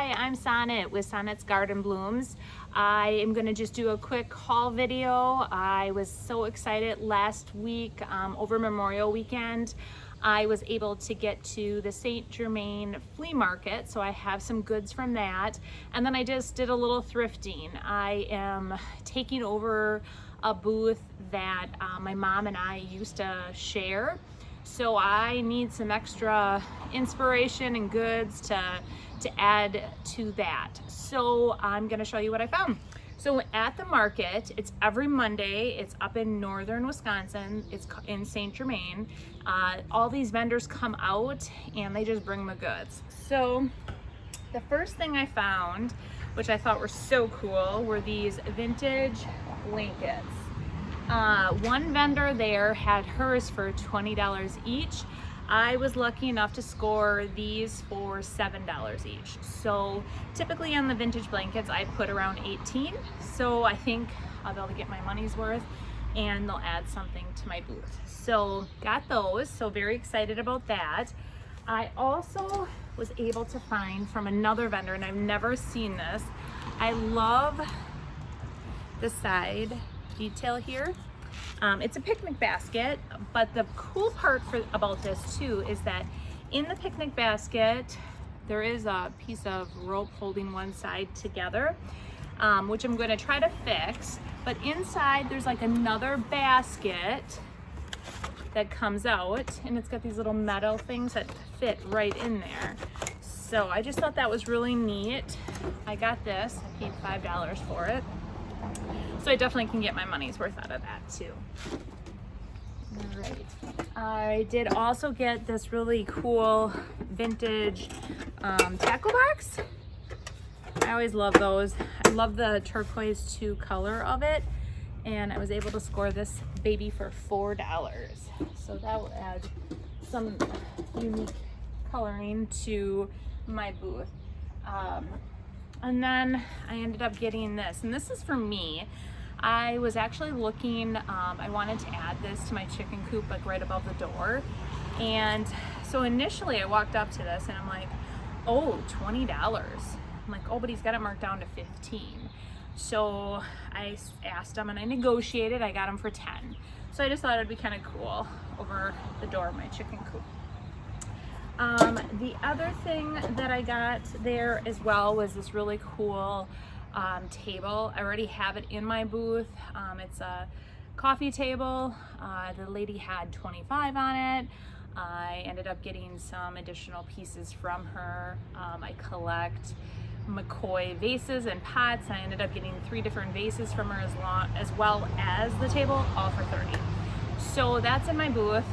Hi, I'm Sonnet with Sonnet's Garden Blooms. I am going to just do a quick haul video. I was so excited last week over Memorial Weekend. I was able to get to the St. Germain flea market, so I have some goods from that. And then I just did a little thrifting. I am taking over a booth that my mom and I used to share. So I need some extra inspiration and goods to add to that. So I'm gonna show you what I found. So at the market, it's every Monday, it's up in northern Wisconsin, it's in St. Germain. All these vendors come out and they just bring the goods. So the first thing I found, which I thought were so cool, were these vintage blankets. One vendor there had hers for $20 each. I was lucky enough to score these for $7 each. So typically on the vintage blankets, I put around 18. So I think I'll be able to get my money's worth and they'll add something to my booth. So got those, so very excited about that. I also was able to find from another vendor, and I've never seen this. I love the side detail here. It's a picnic basket, but the cool part about this too is that in the picnic basket there is a piece of rope holding one side together, which I'm going to try to fix, but inside there's like another basket that comes out, and it's got these little metal things that fit right in there. So I just thought that was really neat. I got this, I paid $5 for it. So I definitely can get my money's worth out of that too. All right. I did also get this really cool vintage tackle box. I always love those. I love the turquoise 2 color of it. And I was able to score this baby for $4. So that will add some unique coloring to my booth. And then I ended up getting this, and this is for me. I was actually looking, I wanted to add this to my chicken coop, like right above the door. And so initially I walked up to this and I'm like, oh, $20. I'm like, oh, but he's got it marked down to 15. So I asked him and I negotiated, I got him for 10. So I just thought it'd be kind of cool over the door of my chicken coop. The other thing that I got there as well was this really cool table. I already have it in my booth. It's a coffee table. The lady had 25 on it. I ended up getting some additional pieces from her. I collect McCoy vases and pots. I ended up getting 3 different vases from her as well as the table, all for 30. So that's in my booth.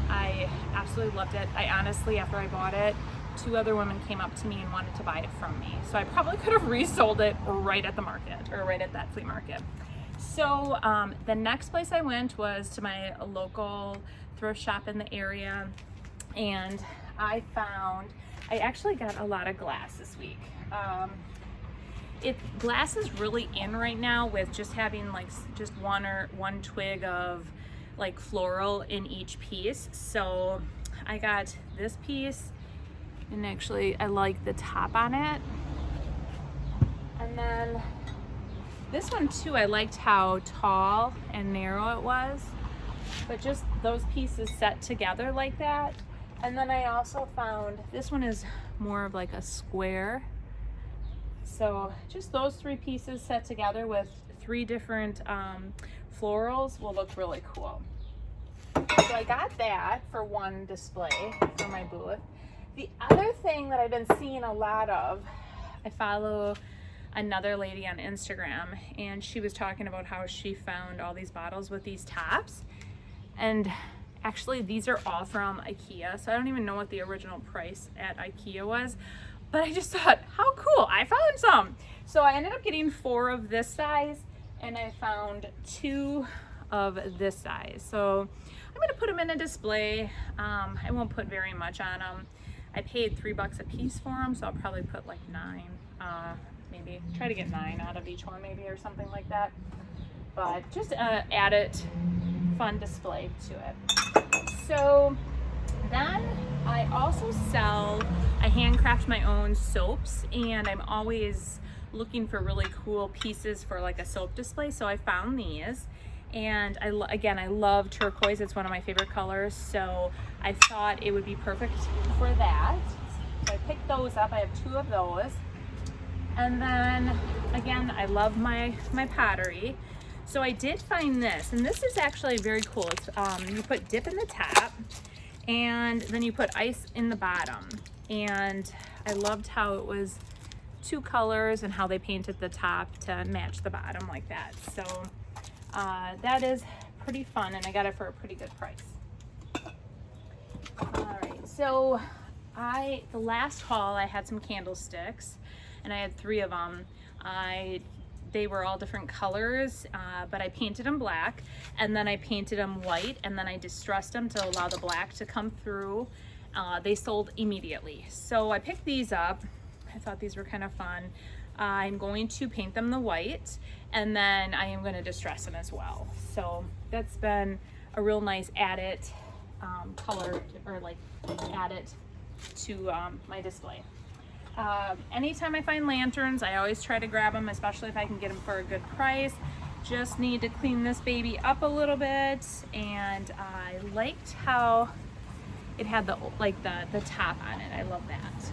I absolutely loved it. I honestly, after I bought it, 2 other women came up to me and wanted to buy it from me. So I probably could have resold it right at the market, or right at that flea market. So the next place I went was to my local thrift shop in the area, and I actually got a lot of glass this week. Glass is really in right now with just having like just one twig of like floral in each piece. So I got this piece, and actually I like the top on it. And then this one too, I liked how tall and narrow it was, but just those pieces set together like that. And then I also found this one is more of like a square. So just those 3 pieces set together with 3 different florals will look really cool. So I got that for one display for my booth. The other thing that I've been seeing a lot of, I follow another lady on Instagram, and she was talking about how she found all these bottles with these tops. And actually these are all from IKEA, so I don't even know what the original price at IKEA was, but I just thought, how cool, I found some. So I ended up getting 4 of this size, and I found 2 of this size. So I'm gonna put them in a display. I won't put very much on them. I paid $3 a piece for them, so I'll probably put like 9, maybe try to get 9 out of each one maybe, or something like that. But just added fun display to it. So Then I also sell, I handcraft my own soaps, and I'm always looking for really cool pieces for like a soap display. So I found these, and again, I love turquoise. It's one of my favorite colors. So I thought it would be perfect for that. So I picked those up. I have 2 of those. And then again, I love my pottery. So I did find this, and this is actually very cool. It's you put dip in the top, and then you put ice in the bottom. And I loved how it was 2 colors and how they painted the top to match the bottom like that. So that is pretty fun, and I got it for a pretty good price. All right, so the last haul, I had some candlesticks, and I had 3 of them. They were all different colors, but I painted them black, and then I painted them white, and then I distressed them to allow the black to come through. They sold immediately. So I picked these up. I thought these were kind of fun. I'm going to paint them the white, and then I am going to distress them as well. So that's been a real nice added color, or like added to my display. Anytime I find lanterns, I always try to grab them, especially if I can get them for a good price. Just need to clean this baby up a little bit, and I liked how it had the top on it. I love that.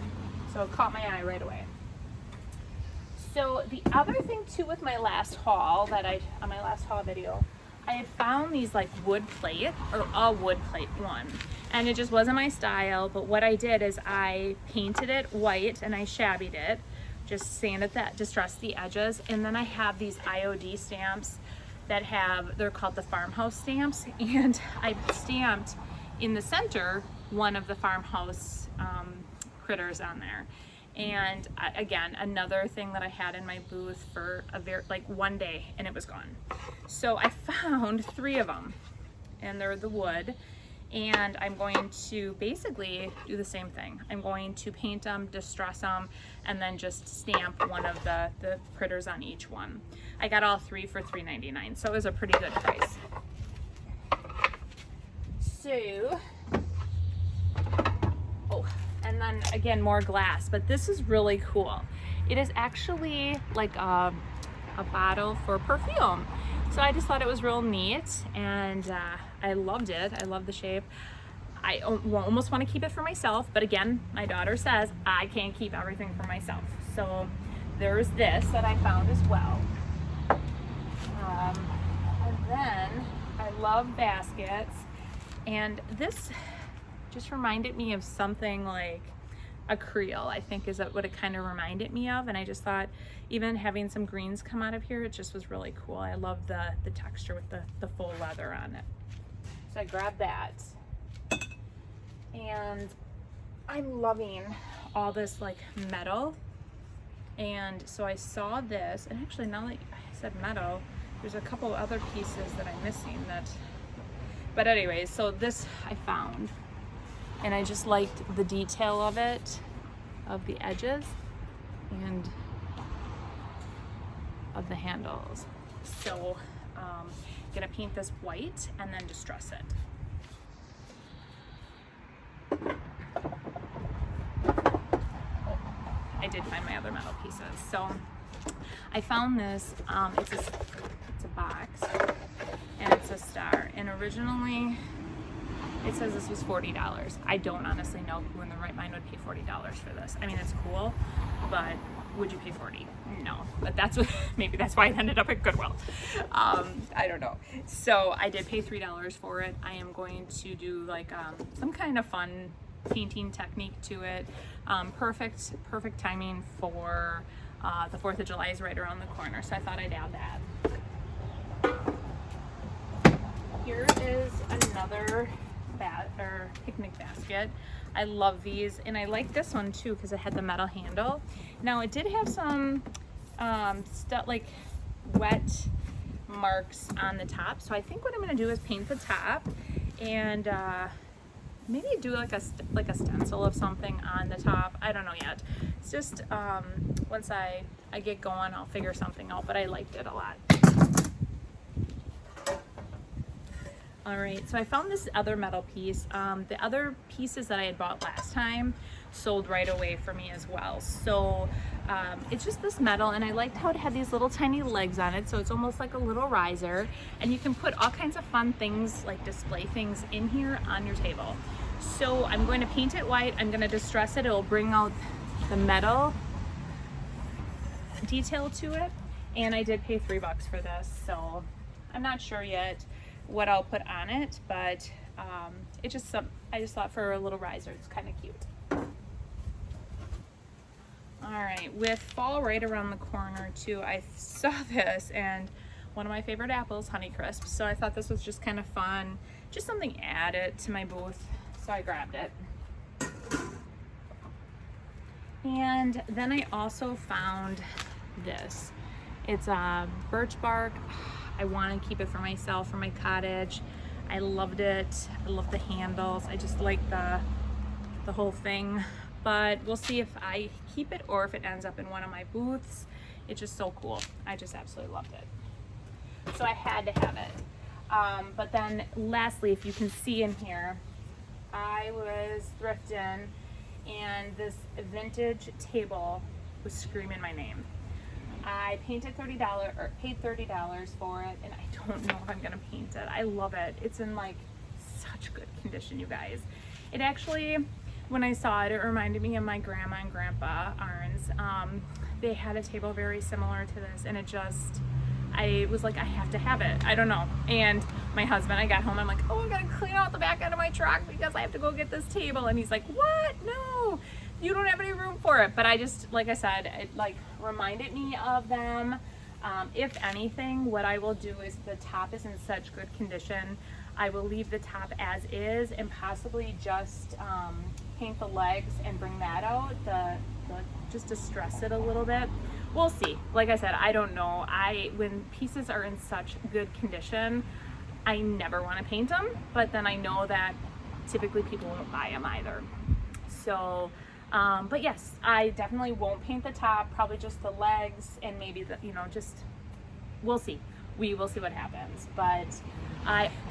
So it caught my eye right away. So the other thing too with my last haul on my last haul video, I had found these like wood plate, or a wood plate one, and it just wasn't my style. But what I did is I painted it white, and I shabbied it, just sanded that, distressed the edges, and then I have these IOD stamps that they're called the Farmhouse stamps, and I stamped in the center one of the Farmhouse critters on there. And again, another thing that I had in my booth for one day, and it was gone. So I found 3 of them, and they're the wood, and I'm going to basically do the same thing. I'm going to paint them, distress them, and then just stamp one of the critters on each one. I got all 3 for $3.99, so it was a pretty good price. So, and then again, more glass, but this is really cool. It is actually like a bottle for perfume. So I just thought it was real neat, and I loved it. I love the shape. I almost want to keep it for myself, but again, my daughter says I can't keep everything for myself. So there's this that I found as well. And then I love baskets, and this just reminded me of something like a creel, I think is what it kind of reminded me of. And I just thought even having some greens come out of here, it just was really cool. I love the texture with the full leather on it. So I grabbed that, and I'm loving all this like metal. And so I saw this, and actually now that I said metal, there's a couple other pieces that I'm missing but anyways, so this I found, and I just liked the detail of it, of the edges and of the handles. So I'm gonna paint this white and then distress it. I did find my other metal pieces. So I found this, it's a box, and it's a star, and originally it says this was $40. I don't honestly know who in the right mind would pay $40 for this. I mean, it's cool, but would you pay $40? No, but maybe that's why it ended up at Goodwill. I don't know. So I did pay $3 for it. I am going to do like some kind of fun painting technique to it. Perfect timing for the 4th of July is right around the corner, so I thought I'd add that. Here is another picnic basket. I love these, and I like this one too because it had the metal handle. Now it did have some stuff like wet marks on the top, so I think what I'm going to do is paint the top and maybe do like a stencil of something on the top. I don't know yet. It's just once I get going, I'll figure something out, but I liked it a lot. All right, so I found this other metal piece. The other pieces that I had bought last time sold right away for me as well. So it's just this metal, and I liked how it had these little tiny legs on it, so it's almost like a little riser, and you can put all kinds of fun things like display things in here on your table. So I'm going to paint it white. I'm going to distress it. It'll bring out the metal detail to it, and I did pay $3 for this, so I'm not sure yet what I'll put on it, but I just thought for a little riser it's kind of cute. All right, with fall right around the corner too, I saw this, and one of my favorite apples, Honeycrisp, so I thought this was just kind of fun, just something added to my booth, so I grabbed it. And then I also found this. It's a Birch Bark. I want to keep it for myself, for my cottage. I loved it. I love the handles. I just like the whole thing. But we'll see if I keep it or if it ends up in one of my booths. It's just so cool. I just absolutely loved it. So I had to have it. But then lastly, if you can see in here, I was thrifting and this vintage table was screaming my name. I painted $30 or paid $30 for it, and I don't know if I'm gonna paint it. I love it. It's in like such good condition, you guys. It actually, when I saw it, it reminded me of my grandma and grandpa Arns. They had a table very similar to this, and I was like, I have to have it. I don't know. And my husband, I got home, I'm like, oh, I gotta clean out the back end of my truck because I have to go get this table. And he's like, what? No, you don't have any room for it. But I just, like I said, it like reminded me of them. If anything, what I will do is the top is in such good condition, I will leave the top as is and possibly just paint the legs and bring that out, just distress it a little bit. We'll see. Like I said, I don't know. When pieces are in such good condition, I never want to paint them, but then I know that typically people won't buy them either. So, but yes, I definitely won't paint the top, probably just the legs and maybe we'll see. We will see what happens. But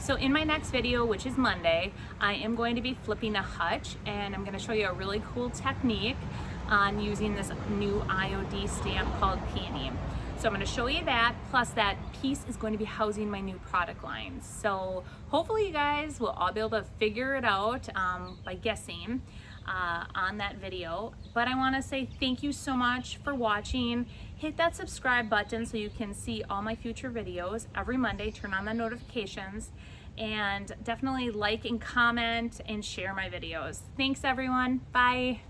so in my next video, which is Monday, I am going to be flipping a hutch, and I'm going to show you a really cool technique on using this new IOD stamp called Peony. So I'm going to show you that, plus that piece is going to be housing my new product line. So hopefully you guys will all be able to figure it out by guessing on that video. But I want to say thank you so much for watching. Hit that subscribe button so you can see all my future videos every Monday. Turn on the notifications, and definitely like and comment and share my videos. Thanks everyone. Bye.